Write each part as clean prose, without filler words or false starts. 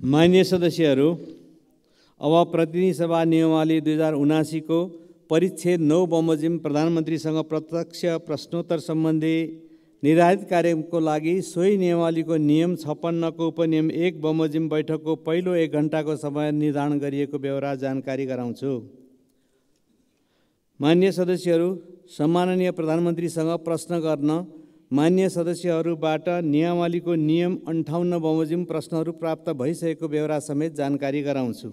माननीय सदस्यहरू, अब प्रतिनिधि सभा नियमावली 2079 को परिच्छेद 9 बमोजिम प्रधानमन्त्रीसँग प्रत्यक्ष प्रश्नोत्तर सम्बन्धी निर्धारित कार्यक्रमको लागि सोही नियमावलीको नियम 56 को उपनियम 1 बमोजिम बैठकको पहिलो 1 घण्टाको समय निर्धारण गरिएको बेहोरा जानकारी गराउँछु। माननीय सदस्यहरू, सम्माननीय प्रधानमन्त्रीसँग प्रश्न गर्न माननीय सदस्यहरूबाट नियमावलीको नियम 58 बमोजिम प्रश्नहरू प्राप्त भइसकेको बेहोरा समेत जानकारी गराउँछु।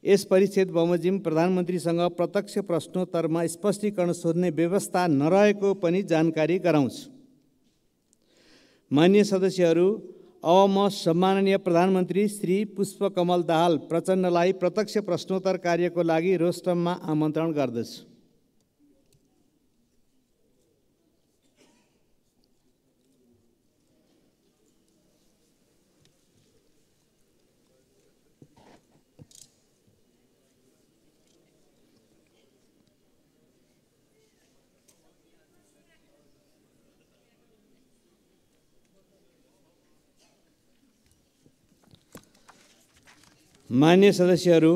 यस परिच्छेद बमोजिम प्रधानमन्त्रीसँग प्रत्यक्ष प्रश्नोत्तरमा स्पष्टीकरण सोध्ने व्यवस्था नरहेको पनि जानकारी गराउँछु। माननीय सदस्यहरू, अब म सम्माननीय प्रधानमन्त्री श्री पुष्पकमल दाहाल प्रचण्डलाई प्रत्यक्ष प्रश्नोत्तर कार्यको लागि रोस्टममा आमन्त्रण गर्दछु। माननीय सदस्यहरू,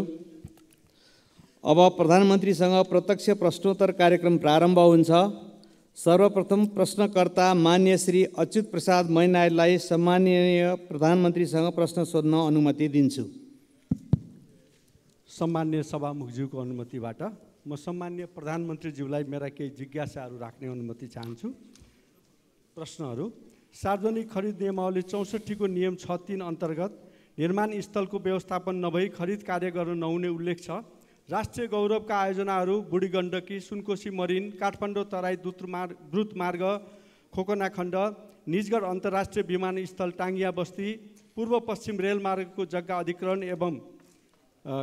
अब प्रधानमन्त्रीसँग प्रत्यक्ष प्रश्नोत्तर कार्यक्रम प्रारम्भ हुन्छ। सर्वप्रथम प्रश्नकर्ता मान्य श्री अच्युत प्रसाद मैनालीलाई सम्माननीय प्रधानमन्त्रीसँग प्रश्न सोध्न अनुमति दिन्छु। सम्मान्य सभामुखज्यूको अनुमतिबाट म सम्मान्य प्रधानमन्त्रीज्यूलाई मेरा केही जिज्ञासाहरू राख्ने अनुमति चाहन्छु। प्रश्नहरू: सार्वजनिक खरिद नियमावली 64 को नियम 6(3) अन्तर्गत निर्माण स्थलको व्यवस्थापन नभई खरिद कार्य गर्न नहुने उल्लेख छ। राष्ट्रिय गौरवका आयोजनाहरू बुढी गण्डकी, सुनकोशी मरिन, काठमाडौँ तराई द्रुत मार्ग, खोकना खण्ड, निजगढ अन्तर्राष्ट्रिय विमानस्थल टाङ्गिया बस्ती, पूर्व पश्चिम रेलमार्गको जग्गा अधिग्रहण एवं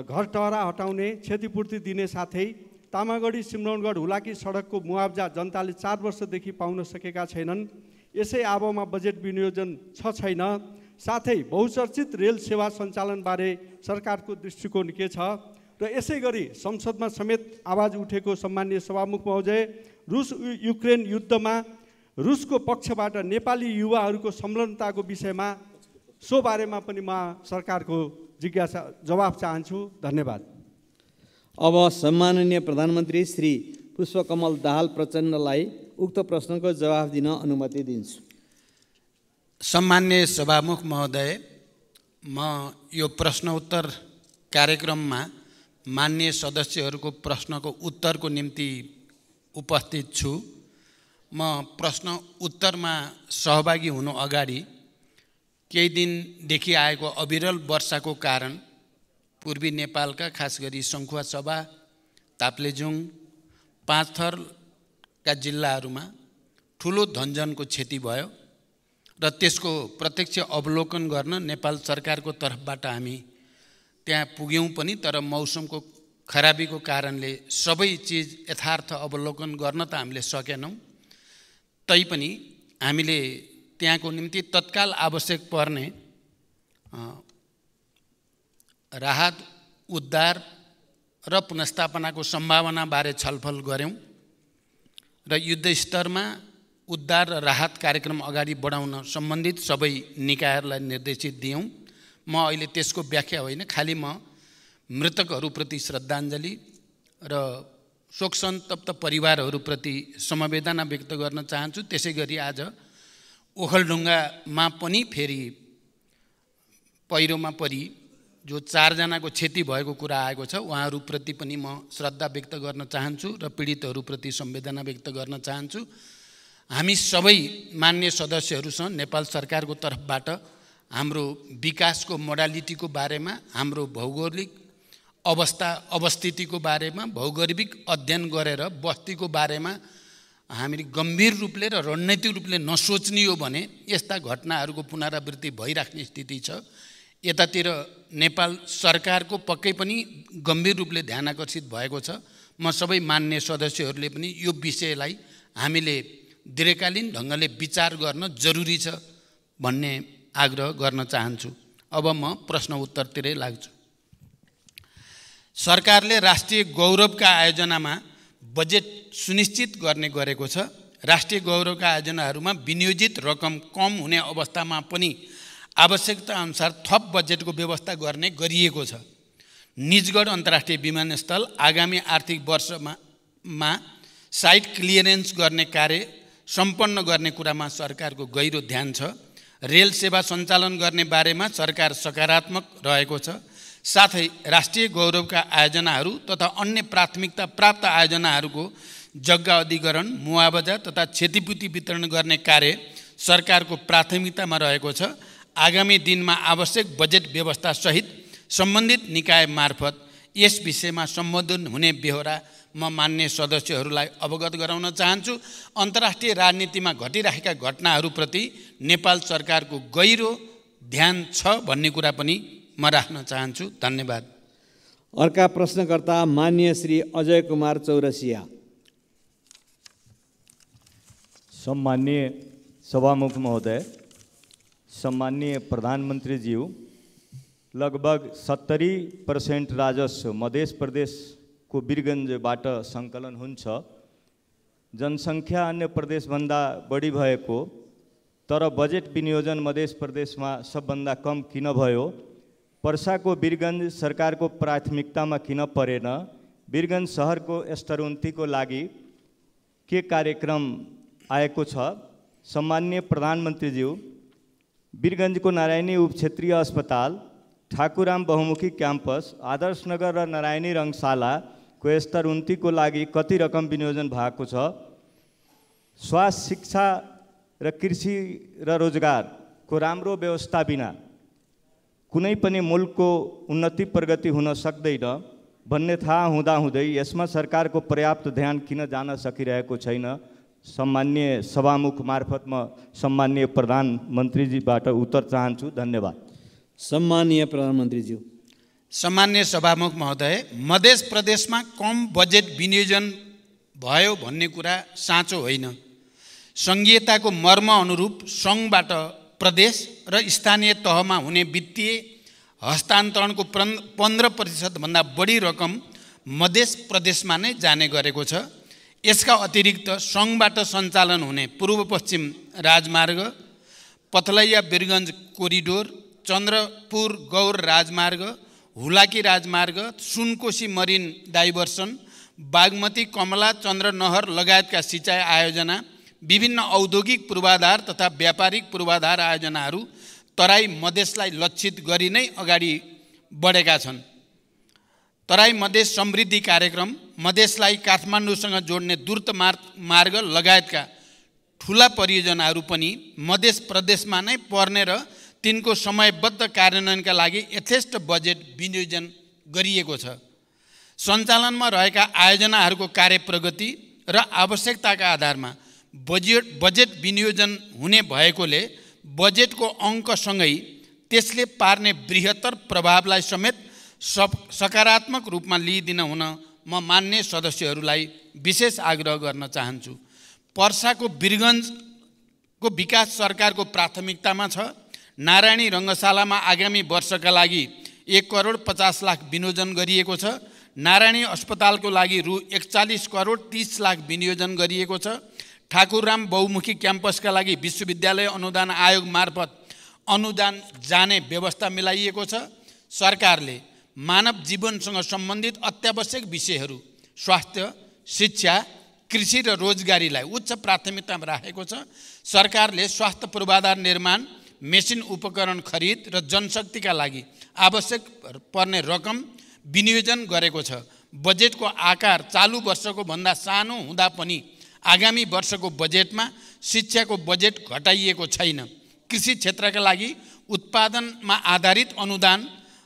घर टहरा हटाउने क्षतिपूर्ति दिने साथै तामागढी सिमरौनगढ हुलाकी सडकको मुआब्जा जनताले 4 वर्षदेखि पाउन सकेका छैनन्। यसै आबोमा बजेट विनियोजन छैन। साथै बहुचर्चित रेल सेवा सञ्चालनबारे सरकारको दृष्टिकोण के छ र यसै गरी संसदमा समेत आवाज उठेको सम्माननीय सभामुख महोदय, रुस युक्रेन युद्धमा रुसको पक्षबाट नेपाली युवाहरूको संलग्नताको विषयमा सो बारेमा पनि म सरकारको जिज्ञासा जवाफ चाहन्छु। धन्यवाद। अब सम्माननीय प्रधानमन्त्री श्री पुष्पकमल दाहाल प्रचण्डलाई उक्त प्रश्नको जवाफ दिन अनुमति दिन्छु। सम्मान्य सभामुख महोदय, म यो प्रश्नोत्तर कार्यक्रममा मान्य सदस्यहरूको प्रश्नको उत्तरको निम्ति उपस्थित छु। म प्रश्न उत्तरमा सहभागी हुनु अगाडि केही दिनदेखि आएको अविरल वर्षाको कारण पूर्वी नेपालका खास गरी सङ्खुवासभा, ताप्लेजुङ, पाँचथरका जिल्लाहरूमा ठुलो धनजनको क्षति भयो र त्यसको प्रत्यक्ष अवलोकन गर्न नेपाल सरकारको तर्फबाट हामी त्यहाँ पुग्यौँ पनि, तर मौसमको खराबीको कारणले सबै चिज यथार्थ अवलोकन गर्न त हामीले सकेनौँ। तैपनि हामीले त्यहाँको निम्ति तत्काल आवश्यक पर्ने राहत, उद्धार र पुनर्स्थापनाको सम्भावनाबारे छलफल गऱ्यौँ र युद्धस्तरमा उद्धार र राहत कार्यक्रम अगाडि बढाउन सम्बन्धित सबै निकायहरूलाई निर्देशित दियौँ। म अहिले त्यसको व्याख्या होइन, खालि म मृतकहरूप्रति श्रद्धाञ्जली र शोकसन्तप्त परिवारहरूप्रति समवेदना व्यक्त गर्न चाहन्छु। त्यसै गरी आज ओखलढुङ्गामा पनि फेरि पहिरोमा परि जो 4 जनाको क्षति भएको कुरा आएको छ, उहाँहरूप्रति पनि म श्रद्धा व्यक्त गर्न चाहन्छु र पीडितहरूप्रति संवेदना व्यक्त गर्न चाहन्छु। हामी सबै मान्य सदस्यहरूसँग नेपाल सरकारको तर्फबाट हाम्रो विकासको मोडालिटीको बारेमा, हाम्रो भौगोलिक अवस्थितिको बारेमा, भौगोलिक अध्ययन गरेर बस्तीको बारेमा हामीले गम्भीर रूपले र रणनीतिक रूपले नसोच्ने हो भने यस्ता घटनाहरूको पुनरावृत्ति भइराख्ने स्थिति छ। यतातिर नेपाल सरकारको पक्कै पनि गम्भीर रूपले ध्यान आकर्षित भएको छ। म सबै मान्य सदस्यहरूले पनि यो विषयलाई हामीले दीर्घकालीन ढङ्गले विचार गर्न जरुरी छ भन्ने आग्रह गर्न चाहन्छु। अब म प्रश्न उत्तरतिरै लाग्छु। सरकारले राष्ट्रिय गौरवका आयोजनामा बजेट सुनिश्चित गर्ने गरेको छ। राष्ट्रिय गौरवका आयोजनाहरूमा विनियोजित रकम कम हुने अवस्थामा पनि आवश्यकता अनुसार थप बजेटको व्यवस्था गर्ने गरिएको छ। निजगढ अन्तर्राष्ट्रिय विमानस्थल आगामी आर्थिक वर्षमा साइट क्लियरेन्स गर्ने कार्य सम्पन्न गर्ने कुरामा सरकारको गहिरो ध्यान छ। रेल सेवा सञ्चालन गर्ने बारेमा सरकार सकारात्मक रहेको छ। साथै राष्ट्रिय गौरवका आयोजनाहरू तथा अन्य प्राथमिकता प्राप्त आयोजनाहरूको जग्गा अधिग्रहण, मुआवजा तथा क्षतिपूर्ति वितरण गर्ने कार्य सरकारको प्राथमिकतामा रहेको छ। आगामी दिनमा आवश्यक बजेट व्यवस्था सहित सम्बन्धित निकाय मार्फत यस विषयमा सम्बोधन हुने बेहोरा म मान्य सदस्यहरूलाई अवगत गराउन चाहन्छु। अन्तर्राष्ट्रिय राजनीतिमा घटिरहेका घटनाहरूप्रति नेपाल सरकारको गहिरो ध्यान छ भन्ने कुरा पनि म राख्न चाहन्छु। धन्यवाद। अर्का प्रश्नकर्ता मान्य श्री अजय कुमार चौरसिया। सम्माननीय सभामुख महोदय, सम्माननीय प्रधानमंत्री जी, लगभग 70% राजस्व मध्य प्रदेशको वीरगञ्जबाट सङ्कलन हुन्छ। जनसङ्ख्या अन्य प्रदेशभन्दा बढी भएको तर बजेट विनियोजन मध्य प्रदेशमा सबभन्दा कम किन भयो? पर्साको वीरगञ्ज सरकारको प्राथमिकतामा किन परेन? वीरगञ्ज सहरको स्तरोन्नतिको लागि के कार्यक्रम आएको छ? सम्माननीय प्रधानमन्त्रीज्यू, वीरगञ्जको नारायणी उपक्षेत्रीय अस्पताल, ठाकुराम बहुमुखी क्याम्पस, आदर्शनगर र नारायणी रङ्गशालाको स्तरोन्नतिको लागि कति रकम विनियोजन भएको छ? स्वास्थ्य, शिक्षा र कृषि र रोजगारको राम्रो व्यवस्था बिना कुनै पनि मुलुकको उन्नति प्रगति हुन सक्दैन भन्ने थाहा हुँदाहुँदै यसमा सरकारको पर्याप्त ध्यान किन जान सकिरहेको छैन? सम्माननीय सभामुख मार्फत म सम्माननीय प्रधानमन्त्रीजीबाट उत्तर चाहन्छु। धन्यवाद। सम्माननीय प्रधानमन्त्रीज्यू। सम्मान्य सभामुख महोदय, मध्य प्रदेशमा कम बजेट विनियोजन भयो भन्ने कुरा साँचो होइन। सङ्घीयताको मर्म अनुरूप सङ्घबाट प्रदेश र स्थानीय तहमा हुने वित्तीय हस्तान्तरणको 15% भन्दा बढी रकम मध्य प्रदेशमा नै जाने गरेको छ। यसका अतिरिक्त सङ्घबाट सञ्चालन हुने पूर्व पश्चिम राजमार्ग, पथलैया वीरगञ्ज कोरिडोर, चन्द्रपुर गौर राजमार्ग, हुलाकी राजमार्ग, सुनकोशी मरिन डाइभर्सन, बागमती कमला चन्द्रनहर लगायतका सिँचाइ आयोजना, विभिन्न औद्योगिक पूर्वाधार तथा व्यापारिक पूर्वाधार आयोजनाहरू तराई मधेसलाई लक्षित गरी नै अगाडि बढेका छन्। तराई मधेस समृद्धि कार्यक्रम, मधेसलाई काठमाडौँसँग जोड्ने द्रुत मार्ग लगायतका ठुला परियोजनाहरू पनि मध्य प्रदेशमा नै पर्ने र तिनको समयबद्ध कार्यान्वयनका लागि यथेष्ट बजेट विनियोजन गरिएको छ। सञ्चालनमा रहेका आयोजनाहरूको कार्य प्रगति र आवश्यकताका आधारमा बजेट विनियोजन हुने भएकोले बजेटको अङ्कसँगै त्यसले पार्ने बृहत्तर प्रभावलाई समेत सकारात्मक रूपमा लिइदिन हुन म मान्य सदस्यहरूलाई विशेष आग्रह गर्न चाहन्छु। पर्साको वीरगञ्जको विकास सरकारको प्राथमिकतामा छ। नारायणी रङ्गशालामा आगामी वर्षका लागि 1,50,00,000 विनियोजन गरिएको छ। नारायणी अस्पतालको लागि रु 41,30,00,000 विनियोजन गरिएको छ। ठाकुरराम बहुमुखी क्याम्पसका लागि विश्वविद्यालय अनुदान आयोग मार्फत अनुदान जाने व्यवस्था मिलाइएको छ। सरकारले मानव जीवनसँग सम्बन्धित अत्यावश्यक विषयहरू स्वास्थ्य, शिक्षा, कृषि र रोजगारीलाई उच्च प्राथमिकतामा राखेको छ। सरकारले स्वास्थ्य पूर्वाधार निर्माण, मेसिन उपकरण खरिद र जनशक्तिका लागि आवश्यक पर्ने रकम विनियोजन गरेको छ। बजेटको आकार चालु वर्षको भन्दा सानो हुँदा पनि आगामी वर्षको बजेटमा शिक्षाको बजेट घटाइएको छैन। कृषि क्षेत्रका लागि उत्पादनमा आधारित अनुदान,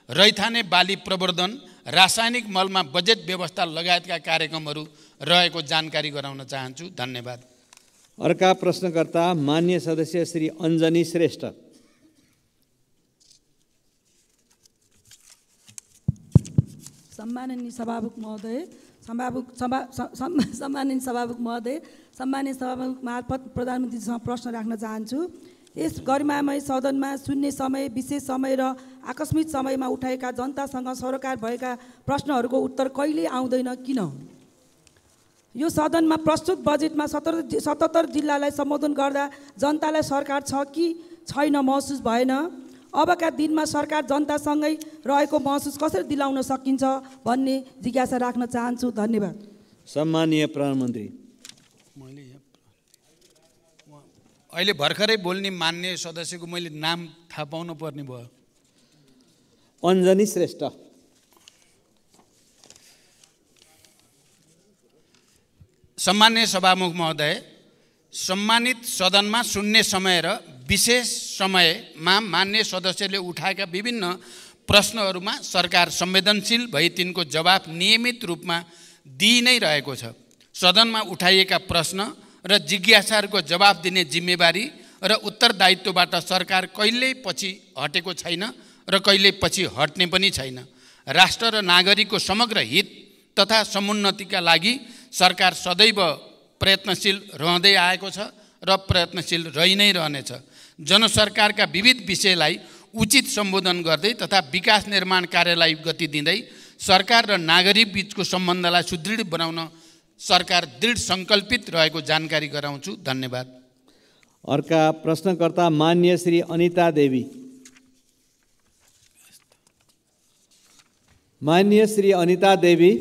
रैथाने बाली प्रवर्धन, रासायनिक मलमा बजेट व्यवस्था लगायतका कार्यक्रमहरू रहेको जानकारी गराउन चाहन्छु। धन्यवाद। अर्का प्रश्नकर्ता मान्य सदस्य श्री अञ्जनी श्रेष्ठ। सम्माननीय सभामुख महोदय, सम्माननीय सभामुख मार्फत प्रधानमन्त्रीसँग प्रश्न राख्न चाहन्छु। यस गरिमामय सदनमा शून्य समय, विशेष समय र आकस्मिक समयमा उठाएका जनतासँग सरोकार भएका प्रश्नहरूको उत्तर कहिले आउँदैन किन? यो सदनमा प्रस्तुत बजेटमा 77 जिल्लालाई सम्बोधन गर्दा जनतालाई सरकार छ कि छैन महसुस भएन। अबका दिनमा सरकार जनतासँगै रहेको महसुस कसरी दिलाउन सकिन्छ भन्ने जिज्ञासा राख्न चाहन्छु। धन्यवाद। सम्माननीय प्रधानमन्त्री। अहिले भर्खरै बोल्ने मान्य सदस्यको मैले नाम थाहा पाउनु पर्ने भयो। अञ्जनी श्रेष्ठ। सम्मान्य सभामुख महोदय, सम्मानित सदनमा शून्य समय र विशेष समयमा मान्य सदस्यले उठाएका विभिन्न प्रश्नहरूमा सरकार संवेदनशील भई तिनको जवाफ नियमित रूपमा दिइ नै रहेको छ। सदनमा उठाइएका प्रश्न र जिज्ञासाहरूको जवाफ दिने जिम्मेवारी र उत्तरदायित्वबाट सरकार कहिल्यै पछि हटेको छैन र कहिल्यै पछि हट्ने पनि छैन। राष्ट्र र नागरिकको समग्र हित तथा समुन्नतिका लागि सरकार सदैव प्रयत्नशील रहँदै आएको छ र प्रयत्नशील रहि नै रहनेछ। जनसरकारका विविध विषयलाई उचित सम्बोधन गर्दै तथा विकास निर्माण कार्यलाई गति दिँदै सरकार र नागरिक बीचको सम्बन्धलाई सुदृढ बनाउन सरकार दृढ सङ्कल्पित रहेको जानकारी गराउँछु। धन्यवाद। अर्का प्रश्नकर्ता मान्य श्री अनिता देवी। मान्य श्री अनिता देवी।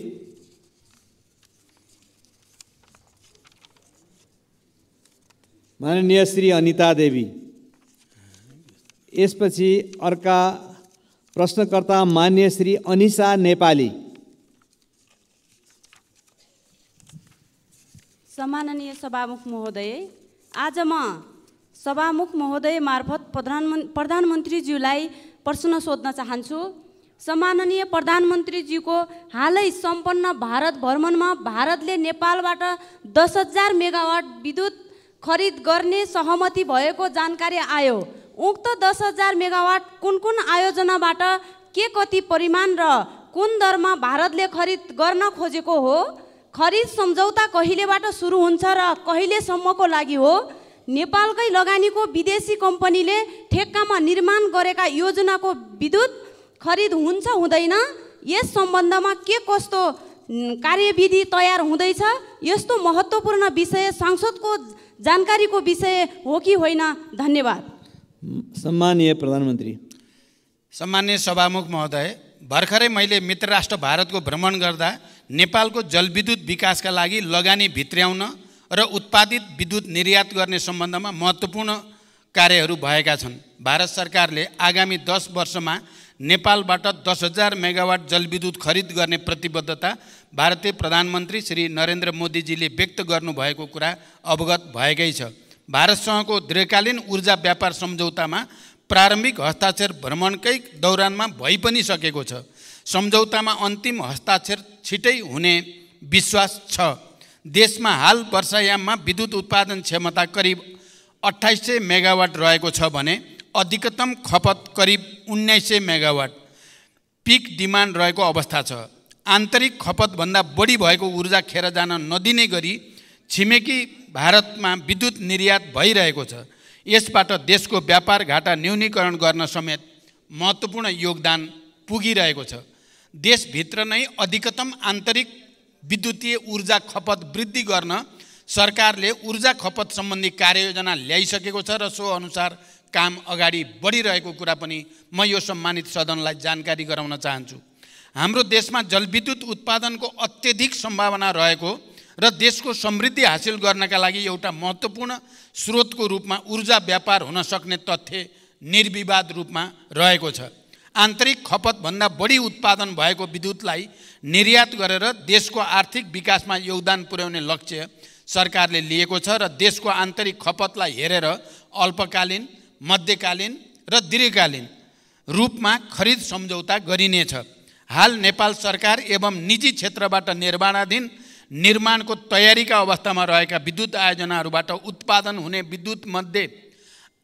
माननीय श्री अनिता देवी। यसपछि अर्का प्रश्नकर्ता मान्य श्री अनिशा नेपाली। सम्माननीय सभामुख महोदय, आज म सभामुख महोदय मार्फत प्रधानमन्त्रीज्यूलाई प्रश्न सोध्न चाहन्छु। सम्माननीय प्रधानमन्त्रीज्यूको हालै सम्पन्न भारत भ्रमणमा भारतले नेपालबाट 10,000 मेगावाट विद्युत खरिद गर्ने सहमति भएको जानकारी आयो। उक्त 10,000 मेगावाट कुन कुन आयोजनाबाट के कति परिमाण र कुन दरमा भारतले खरिद गर्न खोजेको हो? खरिद सम्झौता कहिलेबाट सुरु हुन्छ र कहिलेसम्मको लागि हो? नेपालकै लगानीको विदेशी कम्पनीले ठेक्कामा निर्माण गरेका योजनाको विद्युत खरिद हुन्छ हुँदैन? यस सम्बन्धमा के कस्तो कार्यविधि तयार हुँदैछ? यस्तो महत्त्वपूर्ण विषय सांसदको जानकारीको विषय हो कि होइन? धन्यवाद। सम्माननीय प्रधानमन्त्री। सम्मान्य सभामुख महोदय, भर्खरै मैले मित्र राष्ट्र भारतको भ्रमण गर्दा नेपालको जलविद्युत विकासका लागि लगानी भित्र्याउन र उत्पादित विद्युत निर्यात गर्ने सम्बन्धमा महत्त्वपूर्ण कार्यहरू भएका छन्। भारत सरकारले आगामी 10 वर्षमा नेपालबाट 10,000 मेगावाट जलविद्युत खरिद गर्ने प्रतिबद्धता भारतीय प्रधानमन्त्री श्री नरेन्द्र मोदीजीले व्यक्त गर्नुभएको कुरा अवगत भएकै छ। भारतसँगको दीर्घकालीन ऊर्जा व्यापार सम्झौतामा प्रारम्भिक हस्ताक्षर भ्रमणकै दौरानमा भइ पनि सकेको छ। सम्झौतामा अन्तिम हस्ताक्षर छिटै हुने विश्वास छ। देशमा हाल वर्षायाममा विद्युत उत्पादन क्षमता करिब 2800 मेगावाट रहेको छ भने अधिकतम खपत करिब 1900 मेगावाट पिक डिमान्ड रहेको अवस्था छ। आन्तरिक खपतभन्दा बढी भएको ऊर्जा खेर जान नदिने गरी छिमेकी भारतमा विद्युत निर्यात भइरहेको छ। यसबाट देशको व्यापार घाटा न्यूनीकरण गर्न समेत महत्त्वपूर्ण योगदान पुगिरहेको छ। देशभित्र नै अधिकतम आन्तरिक विद्युतीय ऊर्जा खपत वृद्धि गर्न सरकारले ऊर्जा खपत सम्बन्धी कार्ययोजना ल्याइसकेको छ र सो अनुसार काम अगाडि बढिरहेको कुरा पनि म यो सम्मानित सदनलाई जानकारी गराउन चाहन्छु। हाम्रो देशमा जलविद्युत उत्पादनको अत्यधिक सम्भावना रहेको र देशको समृद्धि हासिल गर्नका लागि एउटा महत्त्वपूर्ण स्रोतको रूपमा ऊर्जा व्यापार हुन सक्ने तथ्य निर्विवाद रूपमा रहेको छ। आन्तरिक खपतभन्दा बढी उत्पादन भएको विद्युतलाई निर्यात गरेर देशको आर्थिक विकासमा योगदान पुर्याउने लक्ष्य सरकारले लिएको छ र देशको आन्तरिक खपतलाई हेरेर अल्पकालीन, मध्यकालीन र दीर्घकालीन रूपमा खरिद सम्झौता गरिनेछ। हाल नेपाल सरकार एवं निजी क्षेत्रबाट निर्माणाधीन निर्माणको तयारीका अवस्थामा रहेका विद्युत आयोजनाहरूबाट उत्पादन हुने विद्युत मध्ये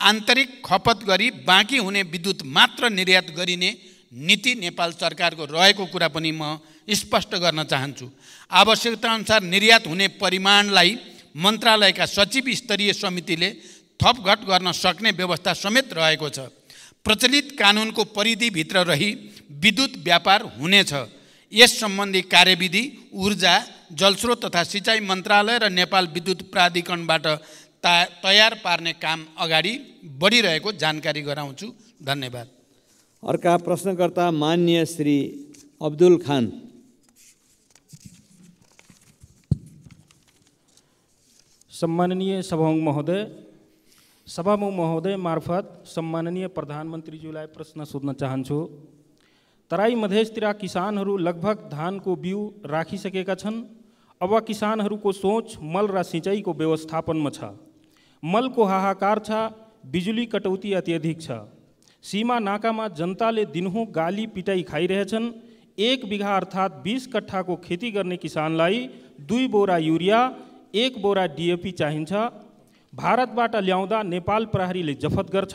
आन्तरिक खपत गरी बाँकी हुने विद्युत मात्र निर्यात गरिने नीति नेपाल सरकारको रहेको कुरा पनि म स्पष्ट गर्न चाहन्छु। आवश्यकताअनुसार निर्यात हुने परिमाणलाई मन्त्रालयका सचिव स्तरीय समितिले थपघट गर्न सक्ने व्यवस्था समेत रहेको छ। प्रचलित कानुनको परिधिभित्र रही विद्युत व्यापार हुनेछ। यस सम्बन्धी कार्यविधि ऊर्जा, जलस्रोत तथा सिँचाइ मन्त्रालय र नेपाल विद्युत प्राधिकरणबाट तयार पार्ने काम अगाडि बढिरहेको जानकारी गराउँछु। धन्यवाद। अर्का प्रश्नकर्ता मान्य श्री अब्दुल खान। सम्माननीय सभामुख महोदय मार्फत सम्माननीय प्रधानमन्त्रीज्यूलाई प्रश्न सोध्न चाहन्छु। तराई मधेसतिर किसानहरू लगभग धानको बिउ राखिसकेका छन्। अब किसानहरूको सोच मल र सिँचाइको व्यवस्थापनमा छ। मलको हाहाकार छ, बिजुली कटौती अत्यधिक छ। सीमा नाकामा जनताले दिनहुँ गाली पिटाई खाइरहेछन्। 1 बिघा अर्थात् 20 कट्ठाको खेती गर्ने किसानलाई 2 बोरा युरिया 1 बोरा डिएपी चाहिन्छ। भारतबाट ल्याउँदा नेपाल प्रहरीले जफत गर्छ।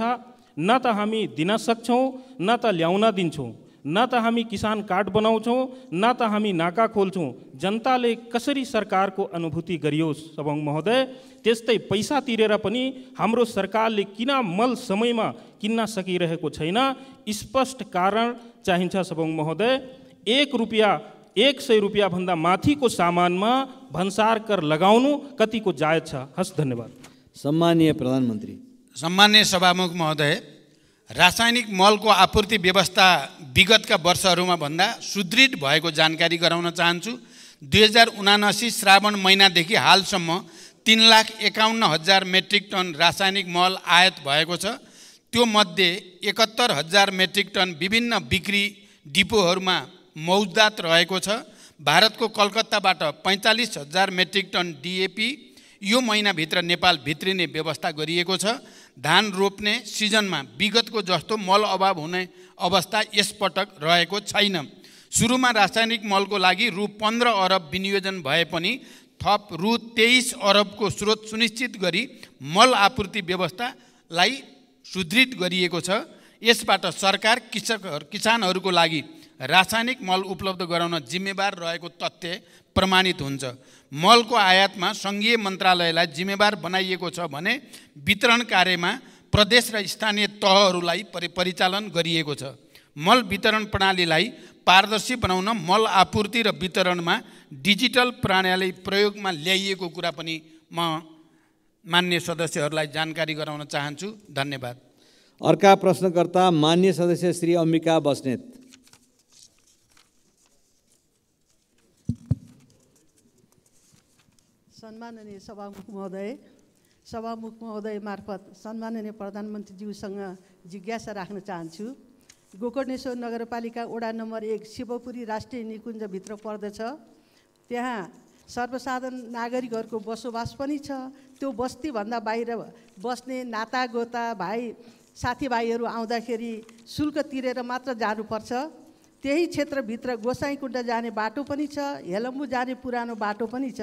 न त हामी दिन सक्छौँ न त ल्याउन दिन्छौँ, न त हामी किसान कार्ड बनाउँछौँ न त हामी नाका खोल्छौँ। जनताले कसरी सरकारको अनुभूति गरियोस् सभामुख महोदय। त्यस्तै पैसा तिरेर पनि हाम्रो सरकारले किन मल समयमा किन्न सकिरहेको छैन, स्पष्ट कारण चाहिन्छ सभामुख महोदय। 100 रुपियाँ भन्दा माथिको सामानमा भन्सार कर लगाउनु कतिको जायज छ? हस्, धन्यवाद। सम्मानीय प्रधानमन्त्री। सम्मान्य सभामुख महोदय, रासायनिक मलको आपूर्ति व्यवस्था विगतका वर्षहरूमा भन्दा सुदृढ भएको जानकारी गराउन चाहन्छु। 2079 श्रावण महिनादेखि हालसम्म 3,51,000 मेट्रिक टन रासायनिक मल आयात भएको छ। त्यो मध्ये 71,000 मेट्रिक टन विभिन्न बिक्री डिपोहरूमा मौजदात रहेको छ। भारतको कलकत्ताबाट 45,000 मेट्रिक टन डिएपी यो महिनाभित्र नेपाल भित्रिने व्यवस्था गरिएको छ। धान रोप्ने सिजनमा विगतको जस्तो मल अभाव हुने अवस्था यसपटक रहेको छैन। सुरुमा रासायनिक मलको लागि रु 15 अरब विनियोजन भए पनि थप रु 23 अरबको स्रोत सुनिश्चित गरी मल आपूर्ति व्यवस्थालाई सुदृढ गरिएको छ। यसबाट सरकार किसानहरूको लागि रासायनिक मल उपलब्ध गराउन जिम्मेवार रहेको तथ्य प्रमाणित हुन्छ। मलको आयातमा सङ्घीय मन्त्रालयलाई जिम्मेवार बनाइएको छ भने वितरण कार्यमा प्रदेश र स्थानीय तहहरूलाई परिचालन गरिएको छ। मल वितरण प्रणालीलाई पारदर्शी बनाउन मल आपूर्ति र वितरणमा डिजिटल प्रणाली प्रयोगमा ल्याइएको कुरा पनि म मान्य सदस्यहरूलाई जानकारी गराउन चाहन्छु। धन्यवाद। अर्का प्रश्नकर्ता मान्य सदस्य श्री अम्बिका बस्नेत। सम्माननीय सभामुख महोदय मार्फत सम्माननीय प्रधानमन्त्रीज्यूसँग जिज्ञासा राख्न चाहन्छु। गोकर्णेश्वर नगरपालिका वडा नम्बर 1 शिवपुरी राष्ट्रिय निकुञ्जभित्र पर्दछ। त्यहाँ सर्वसाधारण नागरिकहरूको बसोबास पनि छ। त्यो बस्तीभन्दा बाहिर बस्ने नातागोता भाइ साथीभाइहरू आउँदाखेरि शुल्क तिरेर मात्र जानुपर्छ। त्यही क्षेत्रभित्र गोसाइँकुण्ड जाने बाटो पनि छ, हेलम्बु जाने पुरानो बाटो पनि छ।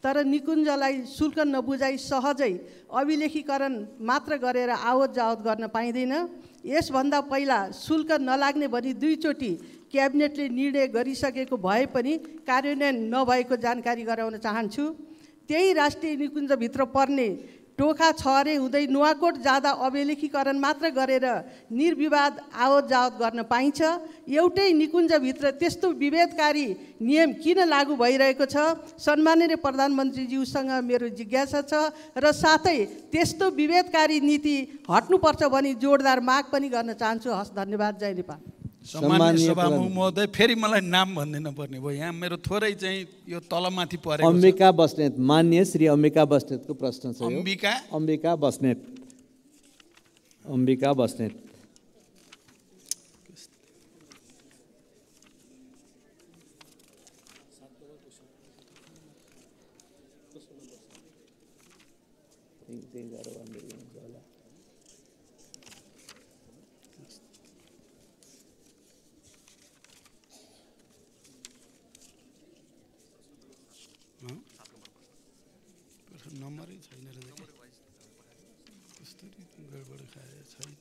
तर निकुञ्जलाई शुल्क नबुझाइ सहजै अभिलेखीकरण मात्र गरेर आवत जावत गर्न पाइँदैन। यसभन्दा पहिला शुल्क नलाग्ने भनी 2 चोटि क्याबिनेटले निर्णय गरिसकेको भए पनि कार्यान्वयन नभएको जानकारी गराउन चाहन्छु। त्यही राष्ट्रिय निकुञ्जभित्र पर्ने टोखा छहरे हुँदै नुवाकोट जाँदा अभिलेखीकरण मात्र गरेर निर्विवाद आवत जावत गर्न पाइन्छ। एउटै निकुञ्जभित्र त्यस्तो विभेदकारी नियम किन लागू भइरहेको छ? सम्माननीय प्रधानमन्त्रीज्यूसँग मेरो जिज्ञासा छ र साथै त्यस्तो विभेदकारी नीति हट्नुपर्छ भनी जोडदार माग पनि गर्न चाहन्छु। हस्, धन्यवाद। जय नेपाल। सम्माननीय सभामुख महोदय, फेरि मलाई नाम भन्दिन पर्ने भयो। यहाँ मेरो थोरै चाहिँ यो तलमाथि परेको छ। अम्बिका बस्नेत, मान्य श्री अम्बिका बस्नेतको प्रश्न छ। अम्बिका बस्नेत। नम्बरै छैन र कस्तरी गडबड खाए छैन।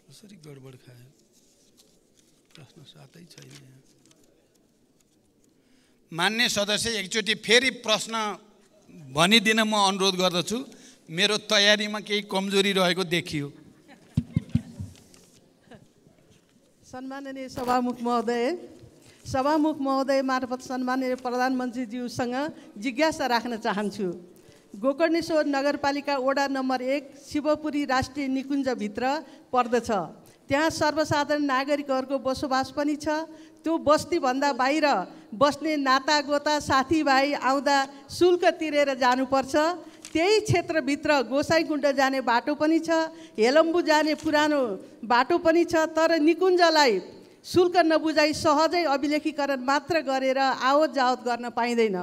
कसरी गडबड खायो? प्रश्न 7 छैन यहाँ। मान्य सदस्य, एकचोटि फेरि प्रश्न भनिदिन म अनुरोध गर्दछु। मेरो तयारीमा केही कमजोरी रहेको देखियो। सम्माननीय सभामुख महोदय मार्फत सम्माननीय प्रधानमन्त्रीज्यूसँग जिज्ञासा राख्न चाहन्छु। गोकर्णेश्वर नगरपालिका वडा नम्बर 1 शिवपुरी राष्ट्रिय निकुञ्जभित्र पर्दछ। त्यहाँ सर्वसाधारण नागरिकहरूको बसोबास पनि छ। त्यो बस्तीभन्दा बाहिर बस्ने नातागोता साथीभाइ आउँदा शुल्क तिरेर जानुपर्छ। त्यही क्षेत्रभित्र गोसाइँकुण्ड जाने बाटो पनि छ, हेलम्बु जाने पुरानो बाटो पनि छ। तर निकुञ्जलाई शुल्क नबुझाइ सहजै अभिलेखीकरण मात्र गरेर आवत जावत गर्न पाइँदैन।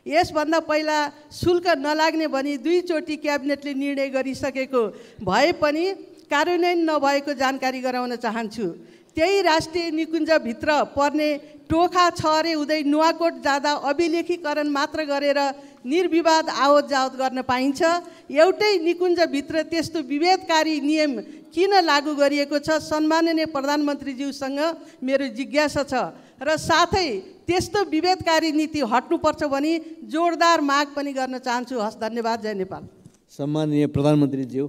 यसभन्दा पहिला शुल्क नलाग्ने भनी 2 चोटि क्याबिनेटले निर्णय गरिसकेको भए पनि कार्यान्वयन नभएको जानकारी गराउन चाहन्छु। त्यही राष्ट्रिय निकुञ्जभित्र पर्ने टोखा छहरे हुँदै नुवाकोट जाँदा अभिलेखीकरण मात्र गरेर निर्विवाद आवत जावत गर्न पाइन्छ। एउटै निकुञ्जभित्र त्यस्तो विभेदकारी नियम किन लागू गरिएको छ? सम्माननीय प्रधानमन्त्रीज्यूसँग मेरो जिज्ञासा छ। र साथै त्यस्तो विभेदकारी नीति हट्नुपर्छ भनी जोरदार माग पनि गर्न चाहन्छु। हस्, धन्यवाद। जय नेपाल। सम्माननीय प्रधानमन्त्रीज्यू,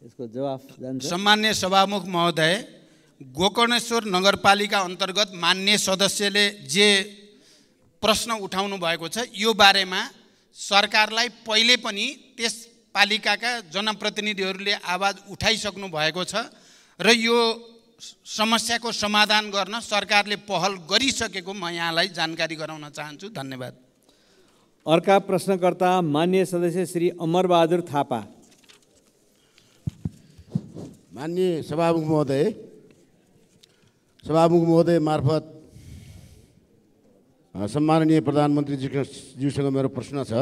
यसको जवाफ जान्छ। सम्माननीय सभामुख महोदय, गोकर्णेश्वर नगरपालिका अन्तर्गत मान्य सदस्यले जे प्रश्न उठाउनु भएको छ यो बारेमा सरकारलाई पहिले पनि त्यस पालिकाका जनप्रतिनिधिहरूले आवाज उठाइसक्नु भएको छ र यो समस्याको समाधान गर्न सरकारले पहल गरिसकेको म यहाँलाई जानकारी गराउन चाहन्छु। धन्यवाद। अर्का प्रश्नकर्ता मान्य सदस्य श्री अमरबहादुर थापा। माननीय सभामुख महोदय मार्फत सम्माननीय प्रधानमन्त्रीज्यूसँग मेरो प्रश्न छ।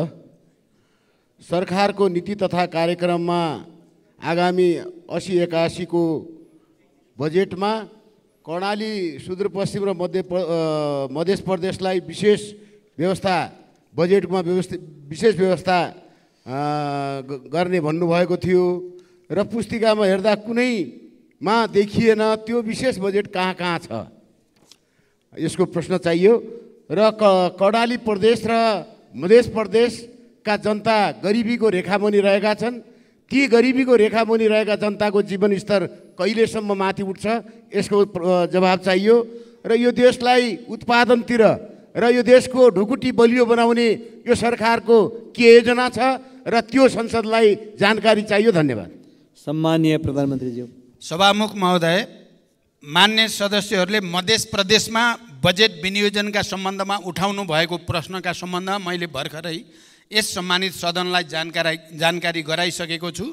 सरकारको नीति तथा कार्यक्रममा आगामी 80-81 को बजेटमा कर्णाली सुदूरपश्चिम र मध्य प्रदेशलाई विशेष व्यवस्था गर्ने भन्नुभएको थियो र पुस्तिकामा हेर्दा कुनैमा देखिएन त्यो विशेष बजेट कहाँ छ, यसको प्रश्न चाहियो। र कर्णाली प्रदेश र मध्य प्रदेशका जनता गरिबीको रेखामुनि रहेका छन्। ती गरिबीको रेखामुनि रहेका जनताको जीवन स्तर कहिलेसम्म माथि उठ्छ, यसको जवाब चाहियो। र यो देशलाई उत्पादनतिर र यो देशको ढुकुटी बलियो बनाउने यो सरकारको के योजना छ र त्यो संसदलाई जानकारी चाहियो। धन्यवाद। सम्माननीय प्रधानमन्त्रीज्यू। सभामुख महोदय, मान्य सदस्यहरूले मध्य प्रदेशमा बजेट विनियोजनका सम्बन्धमा उठाउनु भएको प्रश्नका सम्बन्धमा मैले भर्खरै यस सम्मानित सदनलाई जानकारी गराइसकेको छु।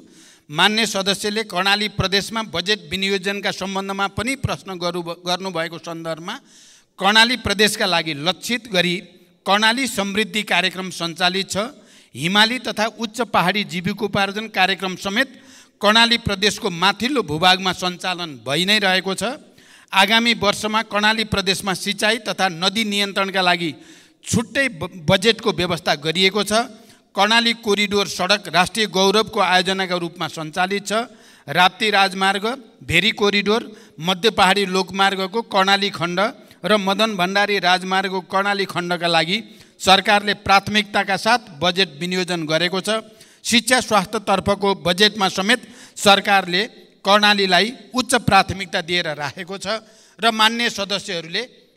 मान्य सदस्यले कर्णाली प्रदेशमा बजेट विनियोजनका सम्बन्धमा पनि प्रश्न गर्नुभएको सन्दर्भमा कर्णाली प्रदेशका लागि लक्षित गरी कर्णाली समृद्धि कार्यक्रम सञ्चालित छ। हिमाली तथा उच्च पहाडी जीविकोपार्जन कार्यक्रम समेत कर्णाली प्रदेशको माथिल्लो भूभागमा सञ्चालन भइ नै रहेको छ। आगामी वर्षमा कर्णाली प्रदेशमा सिँचाइ तथा नदी नियन्त्रणका लागि छुट्टै बजेटको व्यवस्था गरिएको छ। कर्णाली कोरिडोर सडक राष्ट्रिय गौरवको आयोजनाका रूपमा सञ्चालित छ। राप्ती राजमार्ग, भेरी कोरिडोर, मध्य पहाडी लोकमार्गको कर्णाली खण्ड र मदन भण्डारी राजमार्गको कर्णाली खण्डका लागि सरकारले प्राथमिकताका साथ बजेट विनियोजन गरेको छ। शिक्षा स्वास्थ्यतर्फको बजेटमा समेत सरकारले कर्णालीलाई उच्च प्राथमिकता दिएर राखेको छ। र मान्य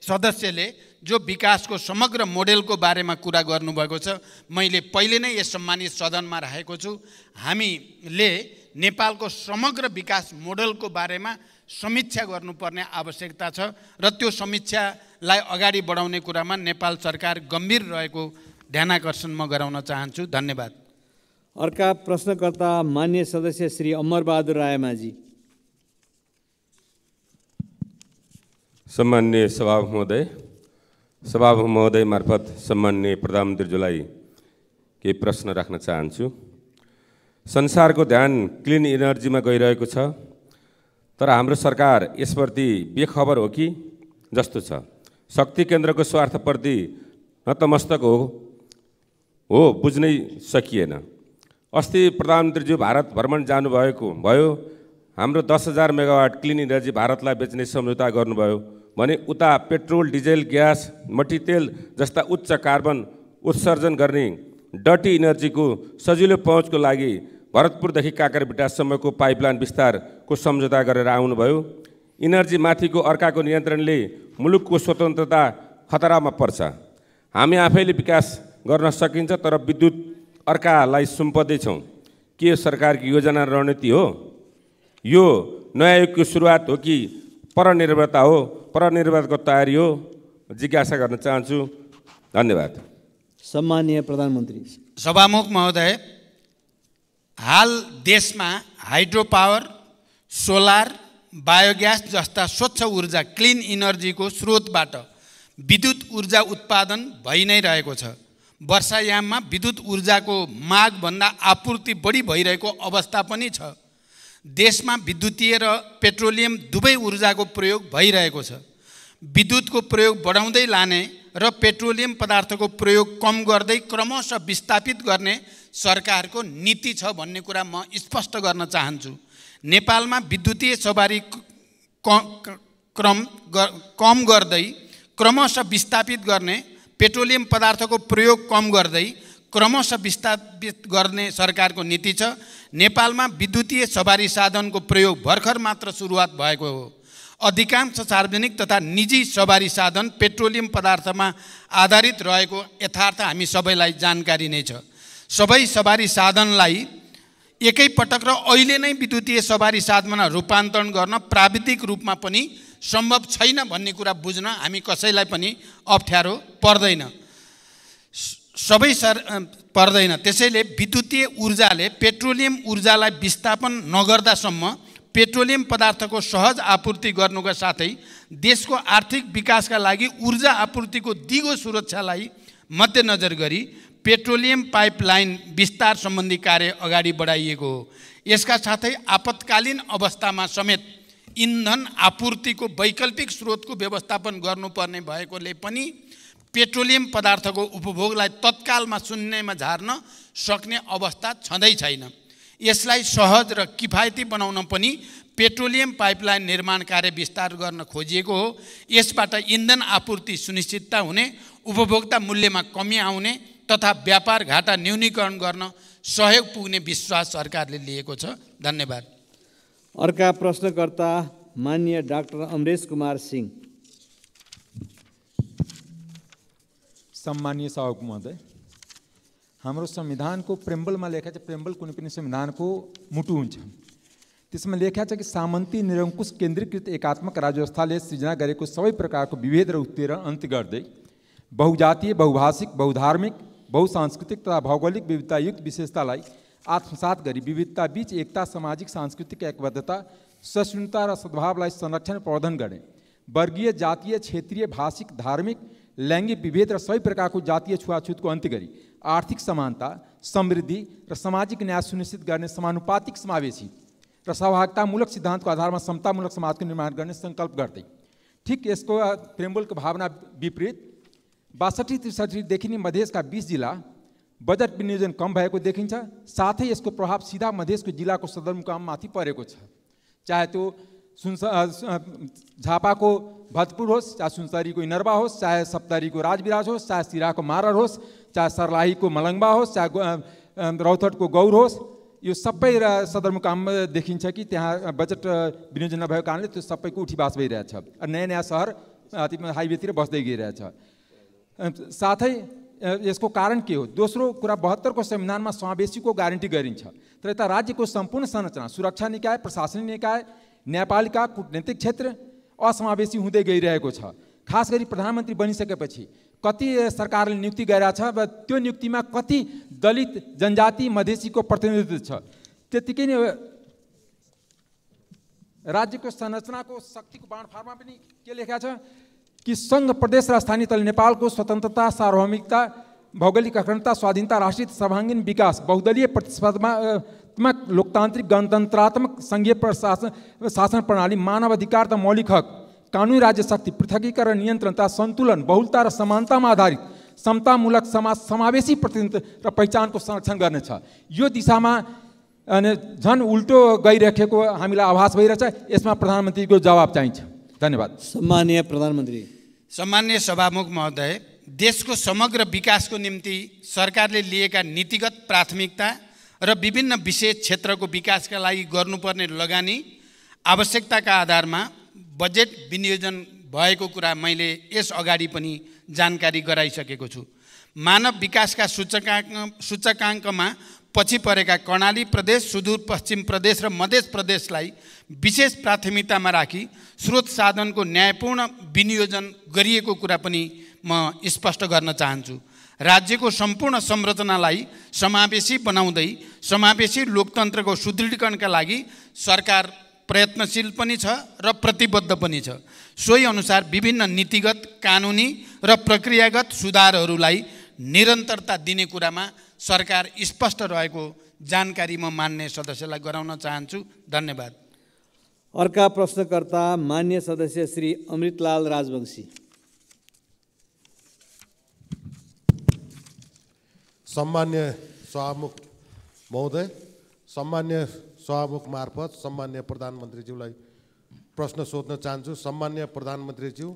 सदस्यले जो विकासको समग्र मोडेलको बारेमा कुरा गर्नुभएको छ, मैले पहिले नै यस सम्मानित सदनमा राखेको छु। हामीले नेपालको समग्र विकास मोडेलको बारेमा समीक्षा गर्नुपर्ने आवश्यकता छ र त्यो समीक्षालाई अगाडि बढाउने कुरामा नेपाल सरकार गम्भीर रहेको ध्यानाकर्षण म गराउन चाहन्छु। धन्यवाद। अर्का प्रश्नकर्ता मान्य सदस्य श्री अमरबहादुर रायमाझी। सम्माननीय सभामुख महोदय मार्फत सम्माननीय प्रधानमन्त्रीज्यूलाई केही प्रश्न राख्न चाहन्छु। संसारको ध्यान क्लिन इनर्जीमा गइरहेको छ, तर हाम्रो सरकार यसप्रति बेखबर हो कि जस्तो छ। शक्ति केन्द्रको स्वार्थप्रति नतमस्तक हो बुझ्नै सकिएन। अस्ति प्रधानमन्त्रीज्यू भारत भ्रमण भयो। हाम्रो 10,000 मेगावाट क्लिन इनर्जी भारतलाई बेच्ने सम्झौता गर्नुभयो भने उता पेट्रोल, डिजेल, ग्यास, मट्टीतेल जस्ता उच्च कार्बन उत्सर्जन गर्ने डटी इनर्जीको सजिलो पहुँचको लागि भरतपुरदेखि काँकरभिट्टासम्मको पाइपलाइन विस्तारको सम्झौता गरेर आउनुभयो। इनर्जी माथिको अर्काको नियन्त्रणले मुलुकको स्वतन्त्रता खतरामा पर्छ। हामी आफैले विकास गर्न सकिन्छ, तर विद्युत अर्कालाई सुम्पदैछौँ के यो सरकारको योजना रणनीति हो? यो नयाँ युगको सुरुवात हो कि परनिर्भरता हो, परनिर्भरताको तयारी हो? जिज्ञासा गर्न चाहन्छु। धन्यवाद। सम्माननीय प्रधानमन्त्री। सभामुख महोदय, हाल देशमा हाइड्रो पावर, सोलर, बायोग्यास जस्ता स्वच्छ ऊर्जा क्लिन इनर्जीको स्रोतबाट विद्युत ऊर्जा उत्पादन भइ नै रहेको छ। वर्षायाममा विद्युत ऊर्जाको मागभन्दा आपूर्ति बढी भइरहेको अवस्था पनि छ। देशमा विद्युतीय र पेट्रोलियम दुवै ऊर्जाको प्रयोग भइरहेको छ। विद्युतको प्रयोग बढाउँदै लाने र पेट्रोलियम पदार्थको प्रयोग कम गर्दै क्रमशः विस्थापित गर्ने सरकारको नीति छ भन्ने कुरा म स्पष्ट गर्न चाहन्छु। नेपालमा विद्युतीय सवारी कम गर्दै क्रमशः विस्थापित गर्ने, पेट्रोलियम पदार्थको प्रयोग कम गर्दै क्रमशः विस्थापित गर्ने सरकारको नीति छ। नेपालमा विद्युतीय सवारी साधनको प्रयोग भर्खर मात्र सुरुवात भएको हो। अधिकांश सार्वजनिक तथा निजी सवारी साधन पेट्रोलियम पदार्थमा आधारित रहेको यथार्थ हामी सबैलाई जानकारी नै छ। सबै सवारी साधनलाई एकैपटक र अहिले नै विद्युतीय सवारी साधनमा रूपान्तरण गर्न प्राविधिक रूपमा पनि सम्भव छैन भन्ने कुरा बुझ्न हामी कसैलाई पनि अप्ठ्यारो पर्दैन। पर्दैन। त्यसैले विद्युतीय ऊर्जाले पेट्रोलियम ऊर्जालाई विस्थापन नगर्दासम्म पेट्रोलियम पदार्थको सहज आपूर्ति गर्नुका साथै देशको आर्थिक विकासका लागि ऊर्जा आपूर्तिको दिगो सुरक्षालाई मध्यनजर गरी पेट्रोलियम पाइपलाइन विस्तार सम्बन्धी कार्य अगाडि बढाइएको हो। यसका साथै आपतकालीन अवस्थामा समेत इन्धन आपूर्तिको वैकल्पिक स्रोतको व्यवस्थापन गर्नुपर्ने भएकोले पनि पेट्रोलियम पदार्थको उपभोगलाई तत्कालमा शून्यमा झार्न सक्ने अवस्था छँदै छैन। यसलाई सहज र किफायती बनाउन पनि पेट्रोलियम पाइपलाइन निर्माण कार्य विस्तार गर्न खोजिएको हो। यसबाट इन्धन आपूर्ति सुनिश्चितता हुने, उपभोक्ता मूल्यमा कमी आउने तथा व्यापार घाटा न्यूनीकरण गर्न सहयोग पुग्ने विश्वास सरकारले लिएको छ। धन्यवाद। अर्का प्रश्नकर्ता माननीय डाक्टर अमरेश कुमार सिंह। सम्मानीय सभामुख महोदय, हाम्रो संविधानको प्रेम्बलमा लेखा छ, प्रेम्बल कुनै पनि संविधानको मुटु हुन्छ। त्यसमा लेखा छ कि सामन्ती निरङ्कुश केन्द्रीकृत एकात्मक राज्य व्यवस्थाले सृजना गरेको सबै प्रकारको विभेद र उत्पीडन अन्त्य गर्दै बहुजातीय, बहुभाषिक, बहुधार्मिक, बहुसांस्कृतिक तथा भौगोलिक विविधतायुक्त विशेषतालाई आत्मसात गरी विविधता बीच एकता, सामाजिक सांस्कृतिक एकबद्धता, सहिष्णुता र सद्भावलाई संरक्षण प्रवर्धन गर्ने, वर्गीय, जातीय, क्षेत्रीय, भाषिक, धार्मिक, लैंगिक विभेद र सबै प्रकारको जातीय छुवाछुतको अन्त्य गरी आर्थिक समानता, समृद्धि र सामाजिक न्याय सुनिश्चित गर्ने समानुपातिक, समावेशी र सहभागितामूलक सिद्धान्तको आधारमा समतामूलक समाजको निर्माण गर्ने सङ्कल्प गर्दै ठिक यसको प्रेम्बलको भावना विपरीत 62-63देखि नै मधेसका 20 जिल्ला बजेट विनियोजन कम भएको देखिन्छ। साथै यसको प्रभाव सिधा मधेसको जिल्लाको सदरमुकाममाथि परेको छ। चाहे त्यो झापाको भतपुर होस्, चाहे सुनसरीको इनरवा होस्, चाहे सप्तरीको राजविराज होस्, चाहे सिराको मारर होस्, चाहे सर्लाहीको मलङ्बा होस्, चाहे रौतहटको गौर होस्, यो सबै सदरमुकाममा देखिन्छ कि त्यहाँ बजेट विनियोजन नभएको कारणले त्यो सबैको उठीवास भइरहेछ। नयाँ नयाँ सहर हाइवेतिर बस्दै गइरहेछ। साथै यसको कारण के हो? दोस्रो कुरा, 72 को संविधानमा समावेशीको ग्यारेन्टी गरिन्छ, तर यता राज्यको सम्पूर्ण संरचना, सुरक्षा निकाय, प्रशासनिक निकाय, न्यायपालिका, कूटनीतिक क्षेत्र असमावेशी हुँदै गइरहेको छ। खास गरी प्रधानमन्त्री बनिसकेपछि कति सरकारले नियुक्ति गरेको छ, त्यो नियुक्तिमा कति दलित, जनजाति, मधेसीको प्रतिनिधित्व छ। त्यतिकै नै राज्यको संरचनाको शक्तिको बाँडफाँडमा पनि के लेखा छ कि संघ, प्रदेश र स्थानीय तल नेपालको स्वतन्त्रता, सार्वभौमिकता, भौगोलिक अखण्डता, स्वाधीनता, राष्ट्रिय सर्वाङ्गीण विकास, बहुदलीय प्रतिस्पर्धात्मक, लोकतान्त्रिक, गणतन्त्रात्मक, सङ्घीय शासन प्रणाली, मानव अधिकार तथा मौलिक हक, कानुनी राज्य शक्ति, पृथकीकरण, नियन्त्रण तथा सन्तुलन, बहुलता र समानतामा आधारित समतामूलक समाज, समावेशी प्रतिनिधित्व र पहिचानको संरक्षण गर्नेछ। यो दिशामा झन् उल्टो गइरहेको हामीलाई आभास भइरहेछ। यसमा प्रधानमन्त्रीको जवाब चाहिन्छ। धन्यवाद। सम्माननीय प्रधानमन्त्री। सम्माननीय सभामुख महोदय, देशको समग्र विकासको निम्ति सरकारले लिएका नीतिगत प्राथमिकता र विभिन्न विशेष क्षेत्रको विकासका लागि गर्नुपर्ने लगानी आवश्यकताका आधारमा बजेट विनियोजन भएको कुरा मैले यस अगाडि पनि जानकारी गराइसकेको छु। मानव विकासका सूचकाङ्कमा पछि परेका कर्णाली प्रदेश, सुदूरपश्चिम प्रदेश र मध्य प्रदेशलाई विशेष प्राथमिकतामा राखी स्रोत साधनको न्यायपूर्ण विनियोजन गरिएको कुरा पनि म स्पष्ट गर्न चाहन्छु। राज्यको सम्पूर्ण संरचनालाई समावेशी बनाउँदै समावेशी लोकतन्त्रको सुदृढीकरणका लागि सरकार प्रयत्नशील पनि छ र प्रतिबद्ध पनि छ। सोही अनुसार विभिन्न नीतिगत, कानुनी र प्रक्रियागत सुधारहरूलाई निरन्तरता दिने कुरामा सरकार स्पष्ट रहेको जानकारी म मान्य सदस्यलाई गराउन चाहन्छु। धन्यवाद। अर्का प्रश्नकर्ता मान्य सदस्य श्री अमृतलाल राजवंशी। सम्मान्य सभामुख महोदय, सम्मान्य सभामुख मार्फत सम्मान्य प्रधानमन्त्रीज्यूलाई प्रश्न सोध्न चाहन्छु। सम्मान्य प्रधानमन्त्रीज्यू,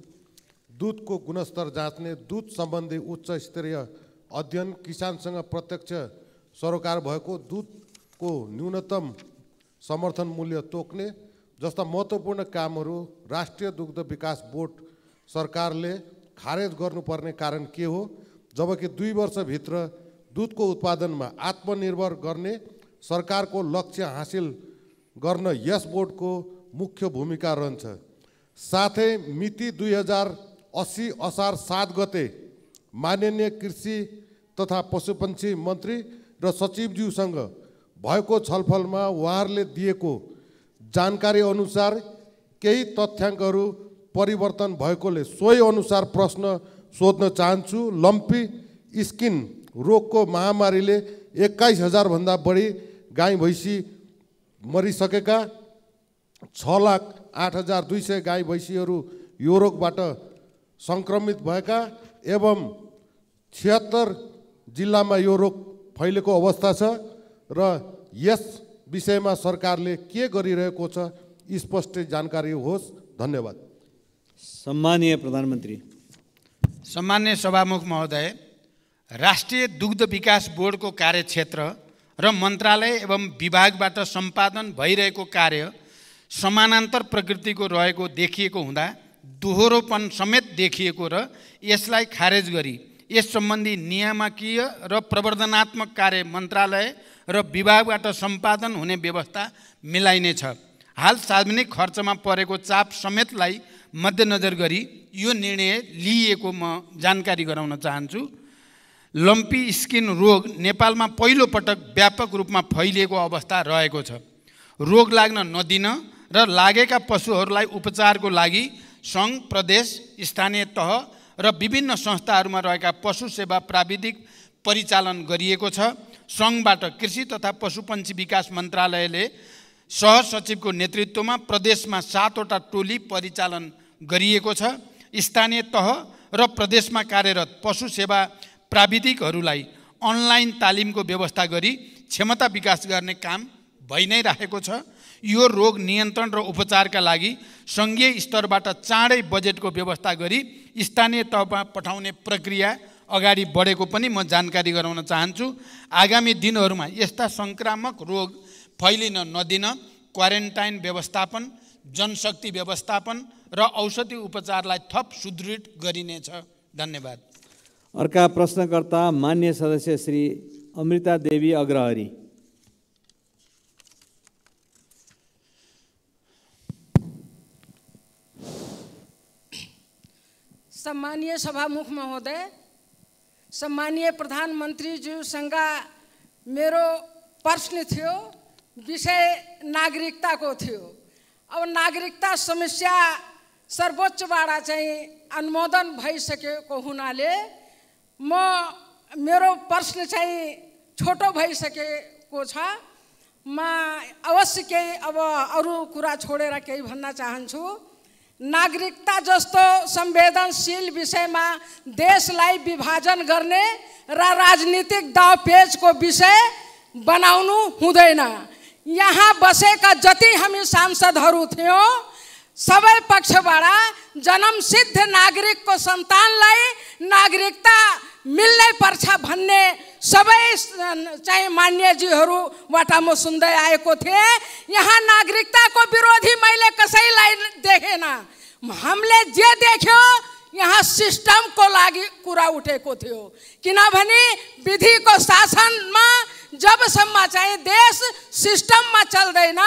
दुधको गुणस्तर जाँच्ने, दुध सम्बन्धी उच्च स्तरीय अध्ययन, किसानसँग प्रत्यक्ष सरोकार भएको दुधको न्यूनतम समर्थन मूल्य तोक्ने जस्ता महत्त्वपूर्ण कामहरू राष्ट्रिय दुग्ध विकास बोर्ड सरकारले खारेज गर्नुपर्ने कारण के हो, जबकि 2 वर्षभित्र दुधको उत्पादनमा आत्मनिर्भर गर्ने सरकारको लक्ष्य हासिल गर्न यस बोर्डको मुख्य भूमिका रहन्छ। साथै मिति 2080 असार 7 गते माननीय कृषि तथा पशुपन्छी मन्त्री र सचिवज्यूसँग भएको छलफलमा उहाँहरूले दिएको जानकारी अनुसार केही तथ्याङ्कहरू परिवर्तन भएकोले सोही अनुसार प्रश्न सोध्न चाहन्छु। लम्पी स्किन रोगको महामारीले 21,000 भन्दा बढी गाई भैँसी मरिसकेका, 6,08,200 गाई भैँसीहरू यो रोगबाट सङ्क्रमित भएका एवं 76 जिल्लामा यो रोग फैलेको अवस्था छ र यस विषयमा सरकारले के गरिरहेको छ स्पष्ट जानकारी होस्। धन्यवाद। सम्मानीय प्रधानमन्त्री। सम्मान्य सभामुख महोदय, राष्ट्रिय दुग्ध विकास बोर्डको कार्यक्षेत्र र मन्त्रालय एवं विभागबाट सम्पादन भइरहेको कार्य समानान्तर प्रकृतिको रहेको देखिएको हुँदा दोहोरोपन समेत देखिएको र यसलाई खारेज गरी यस सम्बन्धी नियामकीय र प्रवर्धनात्मक कार्य मन्त्रालय र विभागबाट सम्पादन हुने व्यवस्था मिलाइनेछ। हाल सार्वजनिक खर्चमा परेको चाप समेतलाई मध्यनजर गरी यो निर्णय लिइएको म जानकारी गराउन चाहन्छु। लम्पी स्किन रोग नेपालमा पहिलो पटक व्यापक रूपमा फैलिएको अवस्था रहेको छ। रोग लाग्न नदिन र लागेका पशुहरूलाई उपचारको लागि सङ्घ, प्रदेश, स्थानीय तह र विभिन्न संस्थाहरूमा रहेका पशु सेवा प्राविधिक परिचालन गरिएको छ। सङ्घबाट कृषि तथा पशुपन्छी विकास मन्त्रालयले सहसचिवको नेतृत्वमा प्रदेशमा 7 वटा टोली परिचालन गरिएको छ। स्थानीय तह र प्रदेशमा कार्यरत पशु सेवा प्राविधिकहरूलाई अनलाइन तालिमको व्यवस्था गरी क्षमता विकास गर्ने काम भइ नै राखेको छ। यो रोग नियन्त्रण र उपचारका लागि सङ्घीय स्तरबाट चाँडै बजेटको व्यवस्था गरी स्थानीय तहमा पठाउने प्रक्रिया अगाडि बढेको पनि म जानकारी गराउन चाहन्छु। आगामी दिनहरूमा यस्ता सङ्क्रामक रोग फैलिन नदिन क्वारेन्टाइन व्यवस्थापन, जनशक्ति व्यवस्थापन र औषधि उपचारलाई थप सुदृढ गरिनेछ। धन्यवाद। अर्का प्रश्नकर्ता मान्य सदस्य श्री अमृता देवी अग्रहरी। सम्मानीय सभामुख महोदय, सम्मानीय प्रधानमन्त्रीज्यूसँग मेरो प्रश्न थियो, विषय नागरिकताको थियो। अब नागरिकता समस्या सर्वोच्चबाट चाहिँ अनुमोदन भइसकेको हुनाले मेरो प्रश्न चाहिँ छोटो भइसकेको छ। म अवश्य केही अब अरू कुरा छोडेर केही भन्न चाहन्छु। नागरिकता जस्तो संवेदनशील विषयमा देशलाई विभाजन गर्ने र राजनीतिक दावपेचको विषय बनाउनु हुँदैन। यहाँ बसेका जति हामी सांसदहरू थियौँ सबै पक्षबाट जन्मसिद्ध नागरिकको सन्तानलाई नागरिकता मिल्नै पर्छ भन्ने सबै चाहिँ मान्यजीहरूबाट म सुन्दै आएको थिएँ। यहाँ नागरिकताको विरोधी मैले कसैलाई देखेन। हामीले जे देख्यो यहाँ सिस्टमको लागि कुरा उठेको थियो। किनभने विधिको शासनमा जबसम्म चाहिँ देश सिस्टममा चल्दैन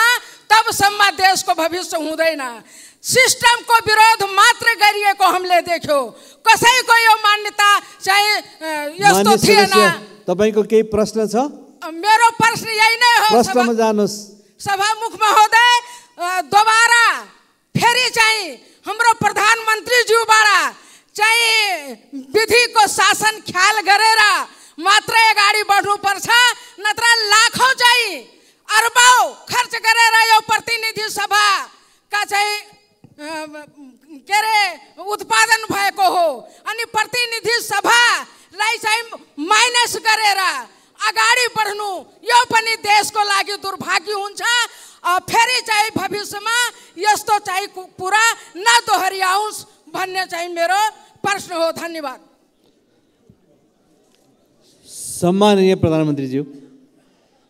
तबसम्म देशको भविष्य हुँदैन। सिस्टमको विरोध मात्र गरिएको हामीले देख्यो। कसैको यो मान्यता चाहिँ यस्तो थिएन। तपाईको केही प्रश्न छ? मेरो प्रश्न यही नै हो। प्रश्नमा जानुस्। सभामुख महोदय, दोबारा फेरि चाहिँ हाम्रो प्रधानमन्त्रीज्यूबाट चाहिँ विधिको शासन ख्याल गरेर मात्रै अगाडि बढ्नुपर्छ, नत्र लाखौँ चाहिँ अरबौँ खर्च गरेर यो प्रतिनिधि सभाका चाहिँ के अरे उत्पादन भएको हो। अनि प्रतिनिधि सभालाई चाहिँ माइनस गरेर अगाडि बढ्नु यो पनि देशको लागि दुर्भाग्य हुन्छ। फेरि चाहिँ भविष्यमा यस्तो चाहिँ कुरा नदोहोऱ्याओस् भन्ने चाहिँ मेरो प्रश्न हो। धन्यवाद। सम्माननीय प्रधानमन्त्रीज्यू।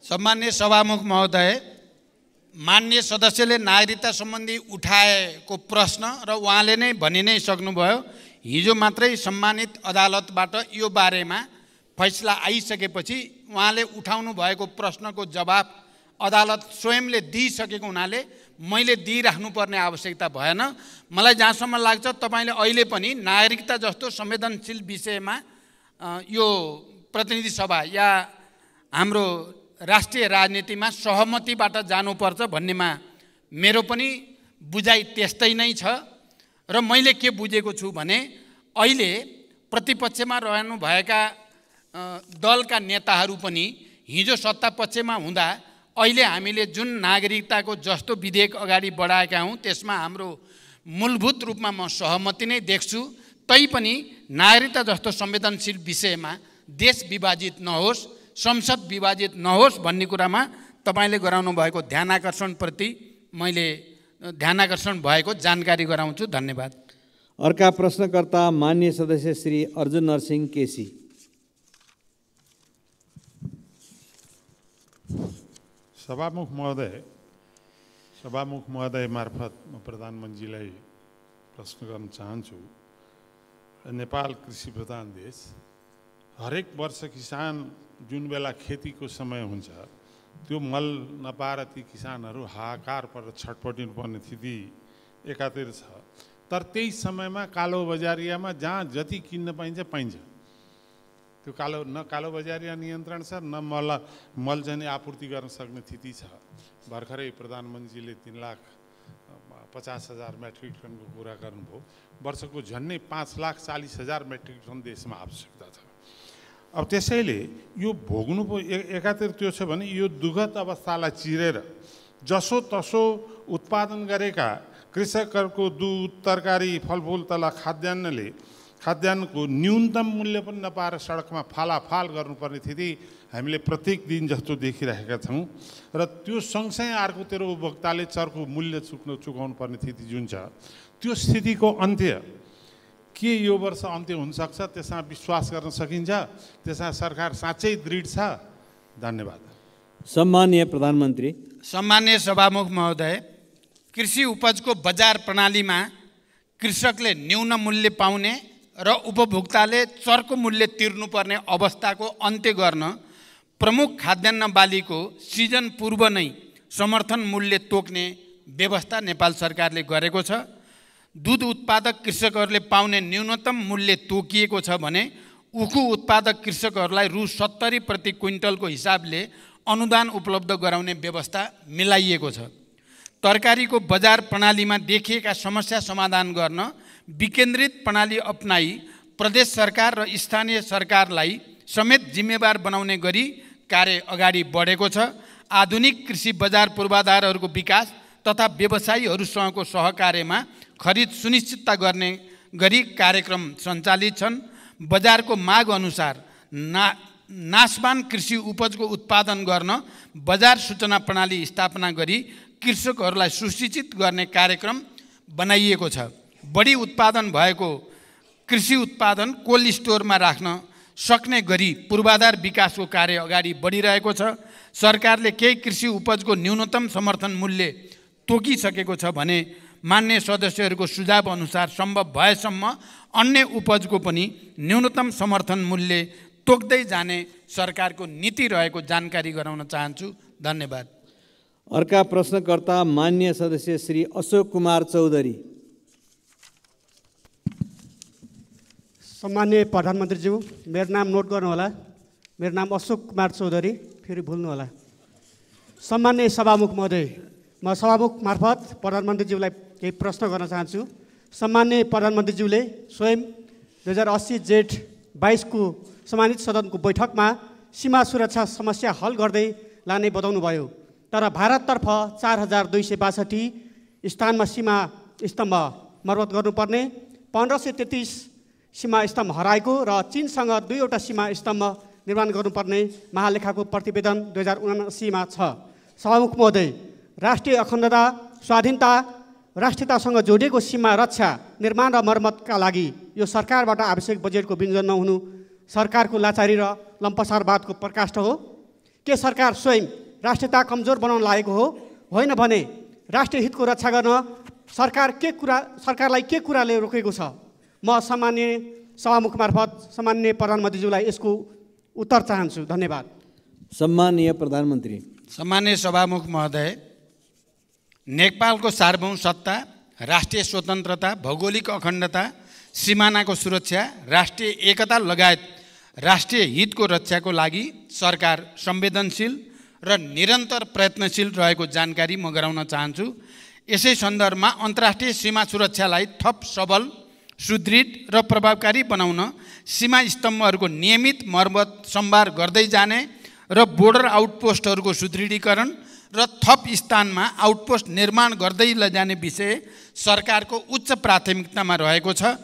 सम्माननीय सभामुख महोदय, माननीय सदस्यले नागरिकता सम्बन्धी उठाएको प्रश्न र उहाँले नै भनि नै सक्नुभयो। हिजो मात्रै सम्मानित अदालतबाट यो बारेमा फैसला आइसकेपछि उहाँले उठाउनु भएको प्रश्नको जवाब अदालत स्वयंले दिइसकेको हुनाले मैले दिइराख्नुपर्ने आवश्यकता भएन। मलाई जहाँसम्म लाग्छ तपाईँले अहिले पनि नागरिकता जस्तो संवेदनशील विषयमा यो प्रतिनिधि सभा या हाम्रो राष्ट्रिय राजनीतिमा सहमतिबाट जानुपर्छ भन्नेमा मेरो पनि बुझाइ त्यस्तै नै छ। र मैले के बुझेको छु भने अहिले प्रतिपक्षमा रहनुभएका दलका नेताहरू पनि हिजो सत्ता पक्षमा हुँदा अहिले हामीले जुन नागरिकताको जस्तो विधेयक अगाडि बढाएका हौँ त्यसमा हाम्रो मूलभूत रूपमा म सहमति नै देख्छु। तैपनि नागरिकता जस्तो संवेदनशील विषयमा देश विभाजित नहोस्, संसद विभाजित नहोस् भन्ने कुरामा तपाईँले गराउनु भएको ध्यानाकर्षणप्रति मैले ध्यानाकर्षण भएको जानकारी गराउँछु। धन्यवाद। अर्का प्रश्नकर्ता माननीय सदस्य श्री अर्जुन नरसिंह केसी। सभामुख महोदय मार्फत म प्रधानमन्त्रीलाई प्रश्न गर्न चाहन्छु। नेपाल कृषि प्रधान देश, हरेक वर्ष किसान जुन बेला खेतीको समय हुन्छ त्यो मल नपाएर ती किसानहरू हाहाकार पर छटपटिनु पर्ने स्थिति एकातिर छ। तर त्यही समयमा कालो बजारियामा जहाँ जति किन्न पाइन्छ पाइन्छ। त्यो कालो बजारिया नियन्त्रण छ, न मल चाहिँ आपूर्ति गर्न सक्ने स्थिति छ। भर्खरै प्रधानमन्त्रीले 3,50,000 मेट्रिक टनको कुरा गर्नुभयो। वर्षको झन्डै 5,40,000 मेट्रिक टन देशमा आवश्यकता छ। अब त्यसैले यो भोग्नु एकातिर त्यो छ भने यो दुःखद अवस्थालाई चिरेर जसो तसो उत्पादन गरेका कृषकहरूको दुध, तरकारी, फलफुल तथा खाद्यान्नको न्यूनतम मूल्य पनि नपाएर सडकमा फालाफाल गर्नुपर्ने स्थिति हामीले प्रत्येक दिन जस्तो देखिरहेका छौँ। र त्यो सँगसँगै अर्कोतिर उपभोक्ताले चर्को मूल्य चुकाउनु पर्ने स्थिति जुन छ, त्यो स्थितिको अन्त्य के यो वर्ष अन्त्य हुनसक्छ? त्यसमा विश्वास गर्न सकिन्छ? त्यसमा सरकार साँच्चै दृढ छ? धन्यवाद। सम्माननीय प्रधानमन्त्री। सम्माननीय सभामुख महोदय, कृषि उपजको बजार प्रणालीमा कृषकले न्यून मूल्य पाउने र उपभोक्ताले चर्को मूल्य तिर्नुपर्ने अवस्थाको अन्त्य गर्न प्रमुख खाद्यान्न बालीको सिजन पूर्व नै समर्थन मूल्य तोक्ने व्यवस्था नेपाल सरकारले गरेको छ। दुध उत्पादक कृषकहरूले पाउने न्यूनतम मूल्य तोकिएको छ भने उखु उत्पादक कृषकहरूलाई रु 70 प्रति क्विन्टलको हिसाबले अनुदान उपलब्ध गराउने व्यवस्था मिलाइएको छ। तरकारीको बजार प्रणालीमा देखिएका समस्या समाधान गर्न विकेन्द्रित प्रणाली अपनाई प्रदेश सरकार र स्थानीय सरकारलाई समेत जिम्मेवार बनाउने गरी कार्य अगाडि बढेको छ। आधुनिक कृषि बजार पूर्वाधारहरूको विकास तथा व्यवसायीहरूसँगको सहकार्यमा खरिद सुनिश्चितता गर्ने गरी कार्यक्रम सञ्चालित छन्। बजारको माग अनुसार नाशवान कृषि उपजको उत्पादन गर्न बजार सूचना प्रणाली स्थापना गरी कृषकहरूलाई सुसूचित गर्ने कार्यक्रम बनाइएको छ। बढी उत्पादन भएको कृषि उत्पादन कोल्ड स्टोरमा राख्न सक्ने गरी पूर्वाधार विकासको कार्य अगाडि बढिरहेको छ। सरकारले केही कृषि उपजको न्यूनतम समर्थन मूल्य तोकिसकेको छ भने मान्य सदस्यहरूको सुझाव अनुसार सम्भव भएसम्म अन्य उपजको पनि न्यूनतम समर्थन मूल्य तोक्दै जाने सरकारको नीति रहेको जानकारी गराउन चाहन्छु। धन्यवाद। अर्का प्रश्नकर्ता मान्य सदस्य श्री अशोक कुमार चौधरी। सम्मान्य प्रधानमन्त्रीज्यू, मेरो नाम नोट गर्नुहोला। मेरो नाम अशोक कुमार चौधरी, फेरि भुल्नु होला। सम्मान्य सभामुख महोदय, म सभामुख मार्फत प्रधानमन्त्रीज्यूलाई केही प्रश्न गर्न चाहन्छु। सम्मान्य प्रधानमन्त्रीज्यूले स्वयं 2080 जेठ 22 को सम्मानित सदनको बैठकमा सीमा सुरक्षा समस्या हल गर्दै लाने बताउनुभयो। तर भारततर्फ 4262 स्थानमा सीमा स्तम्भ मर्मत गर्नुपर्ने, 1533 सीमा स्तम्भ हराएको र चीनसँग 2वटा सीमा स्तम्भ निर्माण गर्नुपर्ने महालेखाको प्रतिवेदन 2079 मा छ। सभामुख महोदय, राष्ट्रिय अखण्डता, स्वाधीनता, राष्ट्रियतासँग जोडिएको सीमा रक्षा, निर्माण र मर्मतका लागि यो सरकारबाट आवश्यक बजेटको विनियोजन नहुनु सरकारको लाचारी र लम्पसारवादको प्रकाष्ठ हो। के सरकार स्वयं राष्ट्रियता कमजोर बनाउन लागेको हो? होइन भने राष्ट्रिय हितको रक्षा गर्न सरकारलाई के कुराले रोकेको छ? म सम्मान्य सभामुख मार्फत सम्मान्य प्रधानमन्त्रीज्यूलाई यसको उत्तर चाहन्छु। धन्यवाद। सम्माननीय प्रधानमन्त्री। सम्मान्य सभामुख महोदय, नेपालको सार्वभौम सत्ता, राष्ट्रिय स्वतन्त्रता, भौगोलिक अखण्डता, सीमानाको सुरक्षा, राष्ट्रिय एकता लगायत राष्ट्रिय हितको रक्षाको लागि सरकार संवेदनशील र निरन्तर प्रयत्नशील रहेको जानकारी म गराउन चाहन्छु। यसै सन्दर्भमा अन्तर्राष्ट्रिय सीमा सुरक्षालाई थप सबल, सुदृढ र प्रभावकारी बनाउन सीमा स्तम्भहरूको नियमित मर्मत सम्भार गर्दै जाने र बोर्डर आउटपोस्टहरूको सुदृढीकरण र थप स्थानमा आउटपोस्ट निर्माण गर्दै लैजाने विषय सरकारको उच्च प्राथमिकतामा रहेको छ।